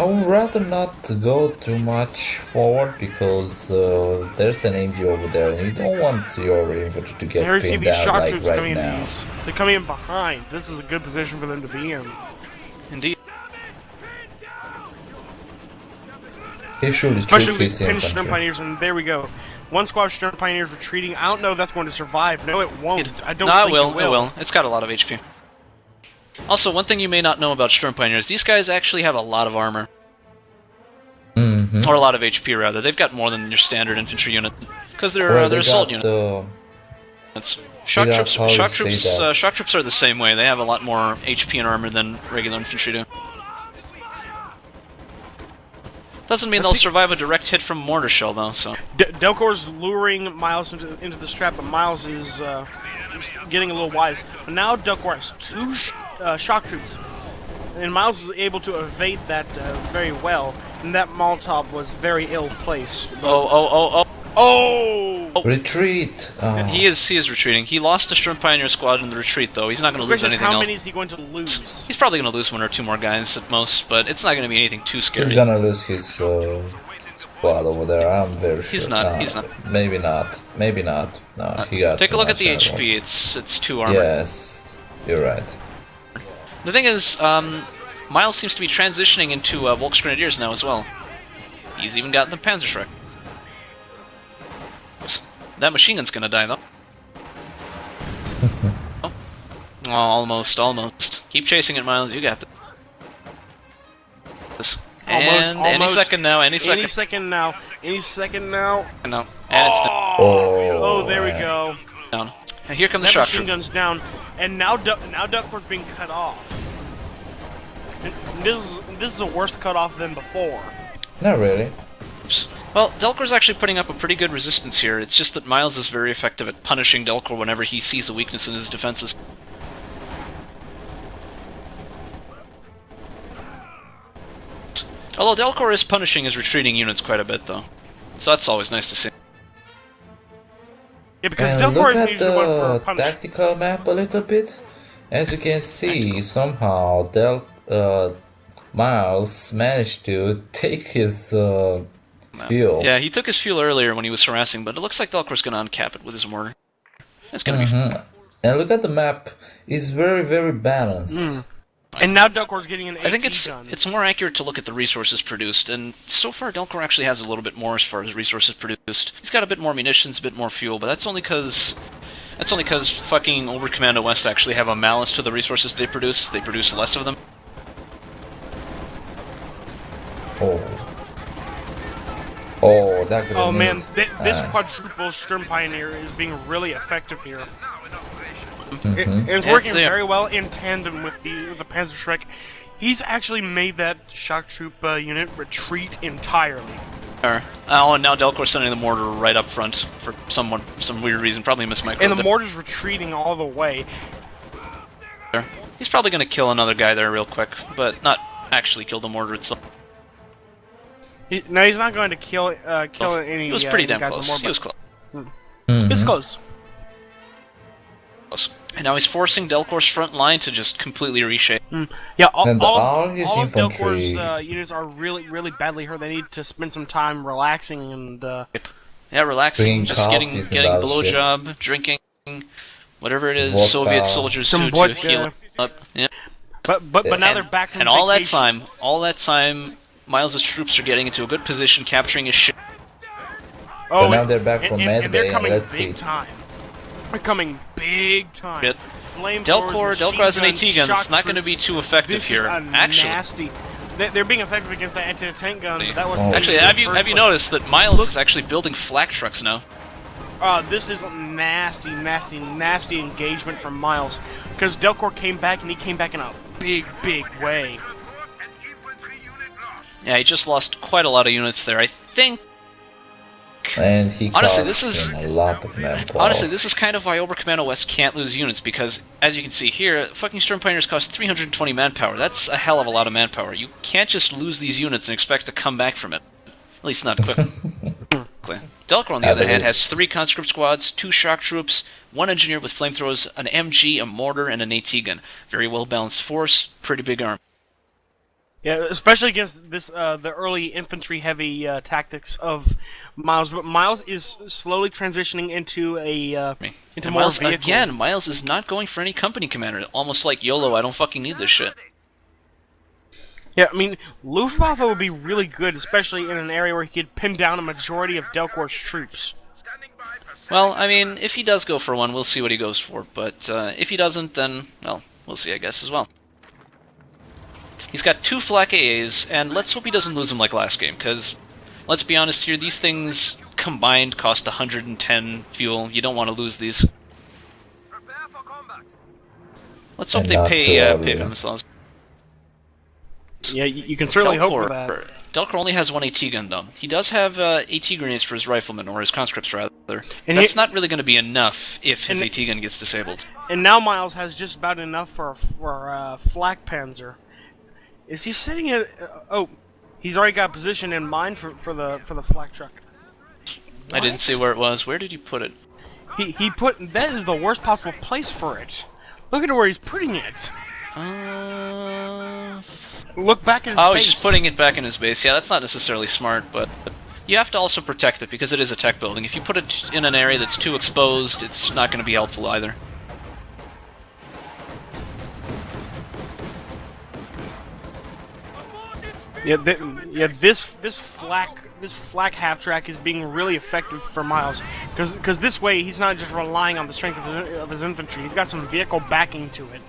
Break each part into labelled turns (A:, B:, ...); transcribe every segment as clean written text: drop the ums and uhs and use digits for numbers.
A: I would rather not go too much forward because there's an MG over there and you don't want your infantry to get
B: There you see
A: pinned
B: these
A: down
B: shock
A: like
B: troops
A: right
B: coming in
A: now.
B: these. They're coming in behind. This is a good position for them to be in.
C: Indeed.
A: He should
B: Especially
A: retreat
B: with these
A: his
B: pinched Stern
A: infantry.
B: Pioneers, and there we go. One squad of Stern Pioneers retreating. I don't know if that's going to survive. No, it won't. I don't think
C: it will.
B: it will.
C: It's got a lot of HP. Also, one thing you may not know about Storm Pioneers, these guys actually have a lot of armor. Or a lot of HP, rather. They've got more than your standard infantry unit. Because they're,
A: Well,
C: they're
A: they
C: assault
A: got
C: units. Shock
A: got
C: troops,
A: how you
C: shock
A: say
C: troops,
A: that.
C: shock troops are the same way. They have a lot more HP and armor than regular infantry do. Doesn't mean they'll survive a direct hit from mortar shell, though. So
B: Delcore's luring Miles into this trap, but Miles is getting a little wise. But now Delcore has two shock troops, and Miles is able to evade that very well. And that Molotov was very ill placed.
C: oh!
A: retreat.
C: He is retreating. He lost a Storm Pioneer squad in the retreat, though. He's not going to lose anything
B: how
C: else.
B: many is he going to lose?
C: He's probably going to lose one or two more guys at most, but it's not going to be anything too scary.
A: He's gonna lose his squad over there. I'm very sure.
C: He's not.
A: No,
C: He's not.
A: Maybe not. Maybe not. No, he got.
C: Take a
A: too
C: look at
A: much
C: the
A: armor.
C: HP. It's 2 armor.
A: Yes, you're right.
C: The thing is, Miles seems to be transitioning into Volks Grenadiers now as well. He's even got the Panzerschreck. That machine gun's gonna die, though. Oh, almost. Keep chasing it, Miles. You got this. And
B: Almost.
C: any second now.
B: Any second now.
C: No. And it's down.
B: Oh, there we go.
C: And here come the
B: That
C: shock
B: machine
C: troop.
B: gun's down, and now Duckworth's being cut off. And this is a worse cut off than before.
A: Not really.
C: Well, Delcore's actually putting up a pretty good resistance here. It's just that Miles is very effective at punishing Delcore whenever he sees a weakness in his defenses. Although Delcore is punishing his retreating units quite a bit, though. So that's always nice to see.
B: Yeah, because
A: And
B: Delcore
A: look
B: is
A: at
B: usually one for
A: the
B: punish.
A: tactical map a little bit. As you can see, somehow Miles managed to take his fuel.
C: Yeah, he took his fuel earlier when he was harassing, but it looks like Delcore's gonna uncap it with his mortar. It's gonna be fun.
A: And look at the map; it's very, very balanced.
B: And now Delcore's getting an AT
C: I think
B: gun.
C: it's more accurate to look at the resources produced, and so far Delcore actually has a little bit more as far as resources produced. He's got a bit more munitions, a bit more fuel, but that's only because fucking Oberkommando West actually have a malice to the resources they produce. They produce less of them.
A: Oh, that grenade.
B: Oh man, this
A: Ah.
B: quadruple Sturm Pioneer is being really effective here.
A: Mm-hmm.
B: It's
C: Yeah,
B: working
C: they are.
B: very well in tandem with the Panzerschreck. He's actually made that shock troop unit retreat entirely.
C: Oh, and now Delcore's sending the mortar right up front for some weird reason. Probably mismicro.
B: And the mortar's retreating all the way.
C: there. He's probably going to kill another guy there real quick, but not actually kill the mortar itself.
B: No, he's not going to kill any.
C: He was pretty damn
B: guys
C: close.
B: More,
C: He was close.
B: It's close.
C: And now he's forcing Delcore's front line to just completely reshape.
B: Yeah,
A: And
B: all
A: all
B: of
A: his
B: Delcore's
A: infantry-
B: units are really badly hurt. They need to spend some time relaxing and.
C: Yeah, relaxing,
A: Drinking
C: just getting
A: coffees and all
C: blowjob, drinking, whatever it is
A: Vodka.
C: Soviet soldiers
B: Some
C: do to
B: vodka.
C: heal up. Yeah.
B: But now they're back from
C: And
B: vacation.
C: all that time, Miles' troops are getting into a good position, capturing his ship.
B: Oh,
A: But now they're back from
B: and
A: Med
B: they're
A: Bay,
B: coming
A: let's
B: big
A: see.
B: time. They're coming big time.
C: Shit.
B: Flamethrowers,
C: Delcore has an AT gun. It's not going to be too effective
B: This
C: here.
B: is a nasty. They're being effective against the anti-tank gun, but that was
A: Oh.
C: Actually, have you noticed that Miles is actually building flak trucks now?
B: This is a nasty engagement from Miles, because Delcore came back and he came back in a big way.
C: Yeah, he just lost quite a lot of units there. I think.
A: And he
C: Honestly,
A: cost
C: this is-
A: him a lot of manpower.
C: Honestly, this is kind of why Oberkommando West can't lose units, because, as you can see here, fucking Storm Pioneers cost 320 manpower. That's a hell of a lot of manpower. You can't just lose these units and expect to come back from it. At least not quickly. Delcore, on the other hand, has 3 conscript squads, 2 shock troops, 1 engineer with flamethrowers, an MG, a mortar, and an AT gun. Very well-balanced force, pretty big arm.
B: Yeah, especially against this the early infantry-heavy tactics of Miles. But Miles is slowly transitioning into into
C: And
B: more
C: Miles,
B: vehicle.
C: again, Miles is not going for any company commander. Almost like YOLO, I don't fucking need this shit.
B: Yeah, I mean, Luftwaffe would be really good, especially in an area where he could pin down a majority of Delcore's troops.
C: Well, I mean, if he does go for one, we'll see what he goes for. But if he doesn't, then, well, we'll see, I guess, as well. He's got 2 flak AAs, and let's hope he doesn't lose them like last game, because, let's be honest here, these things combined cost 110 fuel. You don't want to lose these. Let's hope
A: And
C: they
A: not
C: pay,
A: too
C: pay
A: early.
C: for themselves.
B: Yeah, you can certainly hope for that.
C: Delcore only has 1 AT gun, though. He does have AT grenades for his riflemen, or his conscripts, rather.
B: And
C: That's not really going to be enough if his
B: and-
C: AT gun gets disabled.
B: And now Miles has just about enough for flak panzer. Is he sitting at? Oh, he's already got a position in mind for the flak truck.
C: I didn't
B: What?
C: see where it was. Where did he put it?
B: He put that is the worst possible place for it. Look at where he's putting it. Look back at his
C: Oh,
B: base.
C: he's just putting it back in his base. Yeah, that's not necessarily smart, but you have to also protect it because it is a tech building. If you put it in an area that's too exposed, it's not going to be helpful either.
B: Yeah, this flak half track is being really effective for Miles because this way he's not just relying on the strength of his infantry. He's got some vehicle backing to it.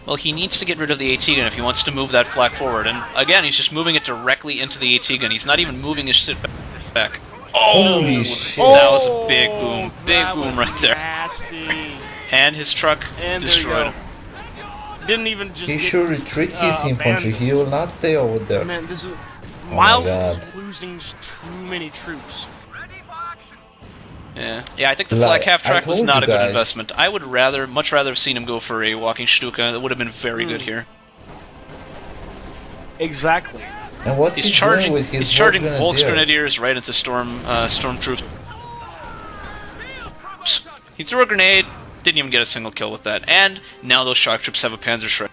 C: Well, he needs to get rid of the AT gun if he wants to move that flak forward. And again, he's just moving it directly into the AT gun. He's not even moving his shit back. Oh,
A: Holy shit.
C: that was a big boom. Big
B: That
C: boom
B: was
C: right there.
B: Nasty.
C: And his truck
B: And
C: destroyed him.
B: Didn't even just.
A: He
B: get,
A: should retreat his infantry.
B: abandoned.
A: He will not stay over there.
B: Man, this is
A: my
B: Miles
A: God.
B: is losing just too many troops.
C: Yeah, I think the
A: Like,
C: flak half
A: I
C: track was
A: told
C: not
A: you
C: a good
A: guys.
C: investment. I would much rather have seen him go for a walking Stuka. That would have been very good here.
B: Exactly.
A: And what
C: He's
A: doing
C: charging.
A: with his
C: He's charging
A: Volksgrenadier?
C: Volksgrenadiers right into storm troops. He threw a grenade. Didn't even get a single kill with that. And now those shock troops have a Panzerschreck.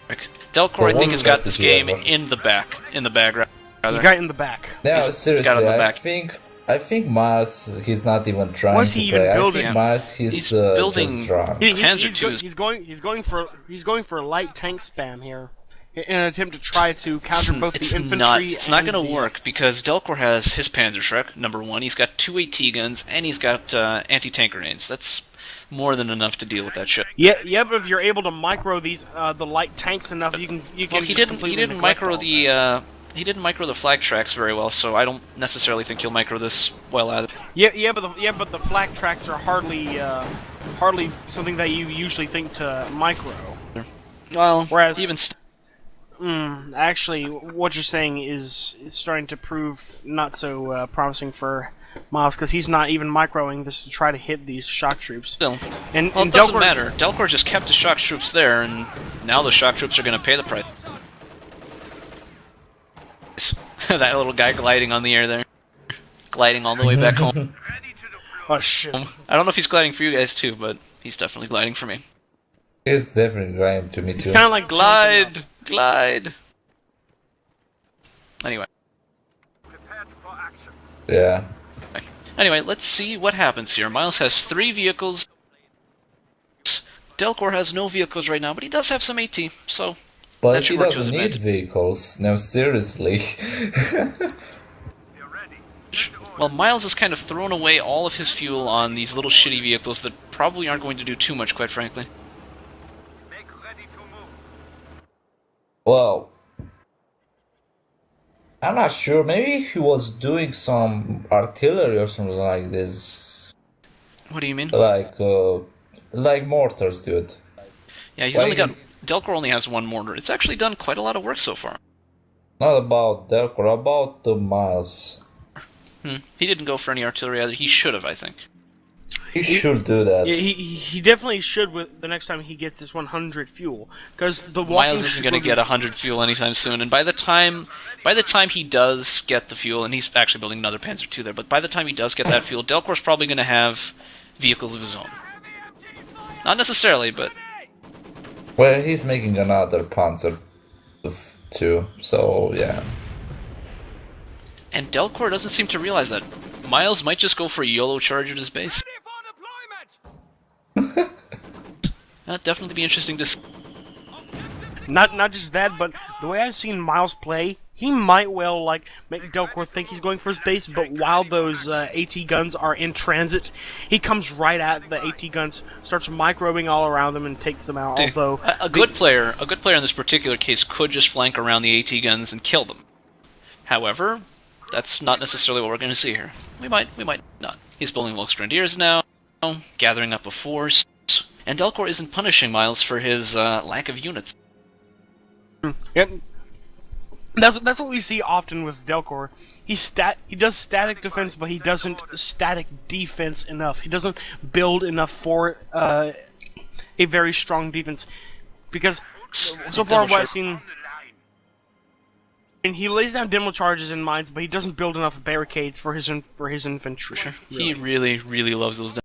C: Delcore, I think, has got this game in the bag. Rather.
B: He's got it in the back.
A: No,
C: He's
A: seriously,
C: got it on the
A: I
C: back.
A: think Miles, he's not even trying
B: What's
A: to
B: he
A: play.
B: even
A: I
B: building?
A: think Miles,
C: He's building-
A: just drunk.
C: Panzer IIs.
B: He's going for light tank spam here in an attempt to try to counter both the infantry.
C: It's not
B: and
C: going to
B: the-
C: work because Delcore has his Panzerschreck, number 1. He's got 2 AT guns and he's got anti-tank grenades. That's more than enough to deal with that shit.
B: Yeah, but if you're able to micro these the light tanks enough, you can.
C: Well, he
B: just
C: didn't
B: completely neglect
C: micro
B: all.
C: the flag tracks very well, so I don't necessarily think he'll micro this well either.
B: Yeah, but the flak tracks are hardly something that you usually think to micro.
C: Well,
B: Whereas-
C: even
B: Actually, what you're saying is starting to prove not so promising for Miles because he's not even microing this to try to hit these shock troops.
C: still,
B: And
C: well, it
B: and
C: doesn't
B: Delcore's-
C: matter. Delcore just kept his shock troops there, and now the shock troops are going to pay the price. That little guy gliding on the air there, gliding all the way back home.
B: Oh shit!
C: I don't know if he's gliding for you guys too, but he's definitely gliding for me.
A: It's definitely grime to me
B: It's
A: too.
B: kind of like jumping up.
C: Glide. Anyway.
A: Yeah.
C: Anyway, let's see what happens here. Miles has 3 vehicles. Delcore has no vehicles right now, but he does have some AT, so
A: But
C: that
A: he
C: should work to his
A: doesn't need
C: advantage.
A: vehicles. No, seriously.
C: Well, Miles has kind of thrown away all of his fuel on these little shitty vehicles that probably aren't going to do too much, quite frankly.
A: Well, I'm not sure. Maybe he was doing some artillery or something like this,
C: What do you mean?
A: like mortars, dude.
C: Yeah, he's
A: Why
C: only got...
A: he-
C: Delcore only has 1 mortar. It's actually done quite a lot of work so far.
A: Not about Delcore, about the Miles.
C: He didn't go for any artillery either. He should have, I think.
A: He should do that.
B: Yeah, he definitely should with the next time he gets this 100 fuel because the walking
C: Miles isn't going to get 100 fuel anytime soon, and by the time he does get the fuel, and he's actually building another Panzer II there, but by the time he does get that fuel, Delcore's probably going to have vehicles of his own. Not necessarily, but
A: Well, he's making another Panzer too. So yeah.
C: And Delcore doesn't seem to realize that Miles might just go for a YOLO charge at his base. That'd definitely be interesting to see.
B: Not just that, but the way I've seen Miles play, he might well like make Delcore think he's going for his base, but while those AT guns are in transit, he comes right at the AT guns, starts microbing all around them, and takes them out. Although
C: a good player in this particular case could just flank around the AT guns and kill them. However, that's not necessarily what we're going to see here. We might not. He's building Volks Grenadiers now, gathering up a force, and Delcore isn't punishing Miles for his lack of units.
B: Yep. That's what we see often with Delcore. He does static defense, but he doesn't static defense enough. He doesn't build enough for a very strong defense. Because so far what I've seen, and he lays down demo charges in mines, but he doesn't build enough barricades for his infantry.
C: He really, really loves those